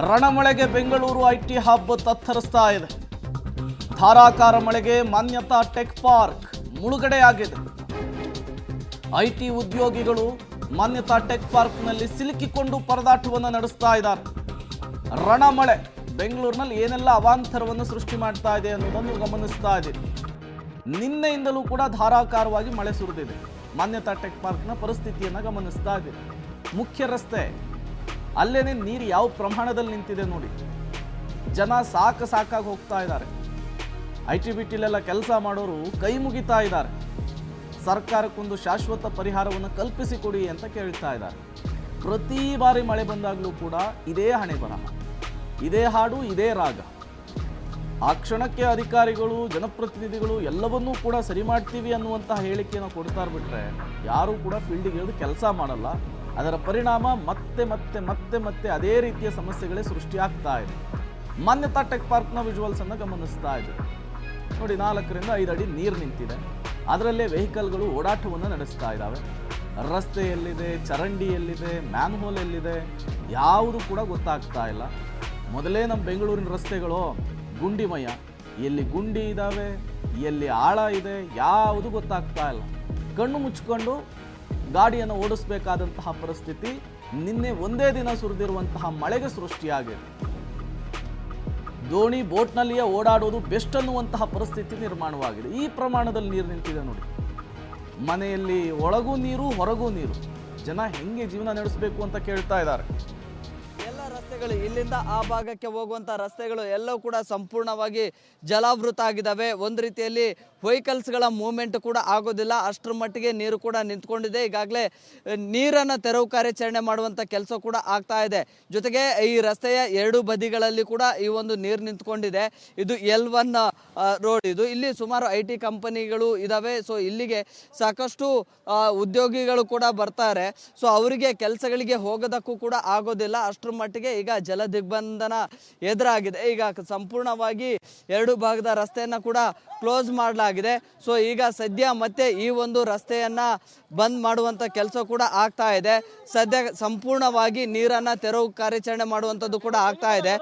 ರಣಮಳೆಗೆ Bengaluru IT hub ತತ್ತರಿಸ್ತಾ ಇದೆ. ಧಾರಾಕಾರ ಮಳೆಗೆ ಮಾನ್ಯತಾ ಟೆಕ್ ಪಾರ್ಕ್ ಮುಳುಗಡೆಯಾಗಿದೆ. ಐಟಿ ಉದ್ಯೋಗಿಗಳು ಮಾನ್ಯತಾ ಟೆಕ್ ಪಾರ್ಕ್ನಲ್ಲಿ ಸಿಲುಕಿಕೊಂಡು ಪರದಾಟವನ್ನು ನಡೆಸ್ತಾ ಇದ್ದಾರೆ. ರಣಮಳೆ ಬೆಂಗಳೂರಿನಲ್ಲಿ ಏನೆಲ್ಲ ಅವಾಂತರವನ್ನು ಸೃಷ್ಟಿ ಮಾಡ್ತಾ ಇದೆ ಅನ್ನೋದನ್ನು ಗಮನಿಸ್ತಾ ಇದ್ದೀರಿ. ನಿನ್ನೆಯಿಂದಲೂ ಕೂಡ ಧಾರಾಕಾರವಾಗಿ ಮಳೆ ಸುರಿದಿದೆ. ಮಾನ್ಯತಾ ಟೆಕ್ ಪಾರ್ಕ್ನ ಪರಿಸ್ಥಿತಿಯನ್ನು ಗಮನಿಸ್ತಾ ಇದ್ದೀರಿ. ಮುಖ್ಯ ರಸ್ತೆ ಅಲ್ಲೇನೆ ನೀರು ಯಾವ ಪ್ರಮಾಣದಲ್ಲಿ ನಿಂತಿದೆ ನೋಡಿ. ಜನ ಸಾಕಾಗಿ ಹೋಗ್ತಾ ಇದ್ದಾರೆ. ITBTಲೆಲ್ಲ ಕೆಲಸ ಮಾಡೋರು ಕೈ ಮುಗಿತಾ ಇದ್ದಾರೆ. ಸರ್ಕಾರಕ್ಕೊಂದು ಶಾಶ್ವತ ಪರಿಹಾರವನ್ನು ಕಲ್ಪಿಸಿಕೊಡಿ ಅಂತ ಕೇಳ್ತಾ ಇದ್ದಾರೆ. ಪ್ರತಿ ಬಾರಿ ಮಳೆ ಬಂದಾಗಲೂ ಕೂಡ ಇದೇ ಹಣೆ ಬರಹ, ಇದೇ ಹಾಡು, ಇದೇ ರಾಗ. ಆ ಕ್ಷಣಕ್ಕೆ ಅಧಿಕಾರಿಗಳು, ಜನಪ್ರತಿನಿಧಿಗಳು ಎಲ್ಲವನ್ನೂ ಕೂಡ ಸರಿ ಮಾಡ್ತೀವಿ ಅನ್ನುವಂತಹ ಹೇಳಿಕೆಯನ್ನು ಕೊಡ್ತಾ ಬಿಟ್ರೆ ಯಾರೂ ಕೂಡ ಫೀಲ್ಡಿಗೆ ಇಳಿದು ಕೆಲಸ ಮಾಡಲ್ಲ. ಅದರ ಪರಿಣಾಮ ಮತ್ತೆ ಅದೇ ರೀತಿಯ ಸಮಸ್ಯೆಗಳೇ ಸೃಷ್ಟಿಯಾಗ್ತಾ ಇದೆ. ಮಾನ್ಯತಾ ಟೆಕ್ ಪಾರ್ಕ್ನ ವಿಜುವಲ್ಸನ್ನು ಗಮನಿಸ್ತಾ ಇದೆ ನೋಡಿ. 4 ರಿಂದ 5 ಅಡಿ ನೀರು ನಿಂತಿದೆ. ಅದರಲ್ಲೇ ವೆಹಿಕಲ್ಗಳು ಓಡಾಟವನ್ನು ನಡೆಸ್ತಾ ಇದ್ದಾವೆ. ರಸ್ತೆ ಎಲ್ಲಿದೆ, ಚರಂಡಿ ಎಲ್ಲಿದೆ, ಮ್ಯಾನ್ಹೋಲ್ ಎಲ್ಲಿದೆ, ಯಾವುದು ಕೂಡ ಗೊತ್ತಾಗ್ತಾ ಇಲ್ಲ. ಮೊದಲೇ ನಮ್ಮ ಬೆಂಗಳೂರಿನ ರಸ್ತೆಗಳು ಗುಂಡಿಮಯ. ಎಲ್ಲಿ ಗುಂಡಿ ಇದ್ದಾವೆ, ಎಲ್ಲಿ ಆಳ ಇದೆ, ಯಾವುದು ಗೊತ್ತಾಗ್ತಾ ಇಲ್ಲ. ಕಣ್ಣು ಮುಚ್ಚಿಕೊಂಡು ಗಾಡಿಯನ್ನು ಓಡಿಸಬೇಕಾದಂತಹ ಪರಿಸ್ಥಿತಿ ನಿನ್ನೆ ಒಂದೇ ದಿನ ಸುರಿದಿರುವಂತಹ ಮಳೆಗೆ ಸೃಷ್ಟಿಯಾಗಿದೆ. ದೋಣಿ ಬೋಟ್ನಲ್ಲಿಯೇ ಓಡಾಡೋದು ಬೆಸ್ಟ್ ಅನ್ನುವಂತಹ ಪರಿಸ್ಥಿತಿ ನಿರ್ಮಾಣವಾಗಿದೆ. ಈ ಪ್ರಮಾಣದಲ್ಲಿ ನೀರು ನಿಂತಿದೆ ನೋಡಿ. ಮನೆಯಲ್ಲಿ ಒಳಗೂ ನೀರು, ಹೊರಗೂ ನೀರು. ಜನ ಹೆಂಗೆ ಜೀವನ ನಡೆಸಬೇಕು ಅಂತ ಕೇಳ್ತಾ ಇದ್ದಾರೆ. ಎಲ್ಲ ರಸ್ತೆಗಳು, ಇಲ್ಲಿಂದ ಆ ಭಾಗಕ್ಕೆ ಹೋಗುವಂಥ ರಸ್ತೆಗಳು ಎಲ್ಲವೂ ಕೂಡ ಸಂಪೂರ್ಣವಾಗಿ ಜಲಾವೃತ ಆಗಿದ್ದಾವೆ. ಒಂದು ರೀತಿಯಲ್ಲಿ ವೆಹಿಕಲ್ಸ್ಗಳ ಮೂವ್ಮೆಂಟ್ ಕೂಡ ಆಗೋದಿಲ್ಲ. ಅಷ್ಟರ ಮಟ್ಟಿಗೆ ನೀರು ಕೂಡ ನಿಂತ್ಕೊಂಡಿದೆ. ಈಗಾಗಲೇ ನೀರನ್ನು ತೆರವು ಕಾರ್ಯಾಚರಣೆ ಮಾಡುವಂಥ ಕೆಲಸ ಕೂಡ ಆಗ್ತಾ ಇದೆ. ಜೊತೆಗೆ ಈ ರಸ್ತೆಯ 2 ಬದಿಗಳಲ್ಲಿ ಕೂಡ ಈ ಒಂದು ನೀರು ನಿಂತ್ಕೊಂಡಿದೆ. ಇದು L1 ರೋಡ್. ಇಲ್ಲಿ ಸುಮಾರು IT ಕಂಪನಿಗಳು ಇದ್ದಾವೆ. ಸೊ ಇಲ್ಲಿಗೆ ಸಾಕಷ್ಟು ಉದ್ಯೋಗಿಗಳು ಕೂಡ ಬರ್ತಾರೆ. ಸೊ ಅವರಿಗೆ ಕೆಲಸಗಳಿಗೆ ಹೋಗೋದಕ್ಕೂ ಕೂಡ ಆಗೋದಿಲ್ಲ. ಅಷ್ಟರ ಮಟ್ಟಿಗೆ ಈಗ ಜಲ ದಿಗ್ಬಂಧನ ಎದುರಾಗಿದೆ. ಈಗ ಸಂಪೂರ್ಣವಾಗಿ 2 ಭಾಗದ ರಸ್ತೆಯನ್ನು ಕೂಡ ಕ್ಲೋಸ್ ಮಾಡಲಾಗಿದೆ. ಸೊ ಈಗ ಸದ್ಯ ಮತ್ತೆ ಈ ಒಂದು ರಸ್ತೆಯನ್ನ ಬಂದ್ ಮಾಡುವಂತ ಕೆಲಸ ಕೂಡ ಆಗ್ತಾ ಇದೆ. ಸದ್ಯ ಸಂಪೂರ್ಣವಾಗಿ ನೀರನ್ನ ತೆರವು ಕಾರ್ಯಾಚರಣೆ ಮಾಡುವಂಥದ್ದು ಕೂಡ ಆಗ್ತಾ ಇದೆ.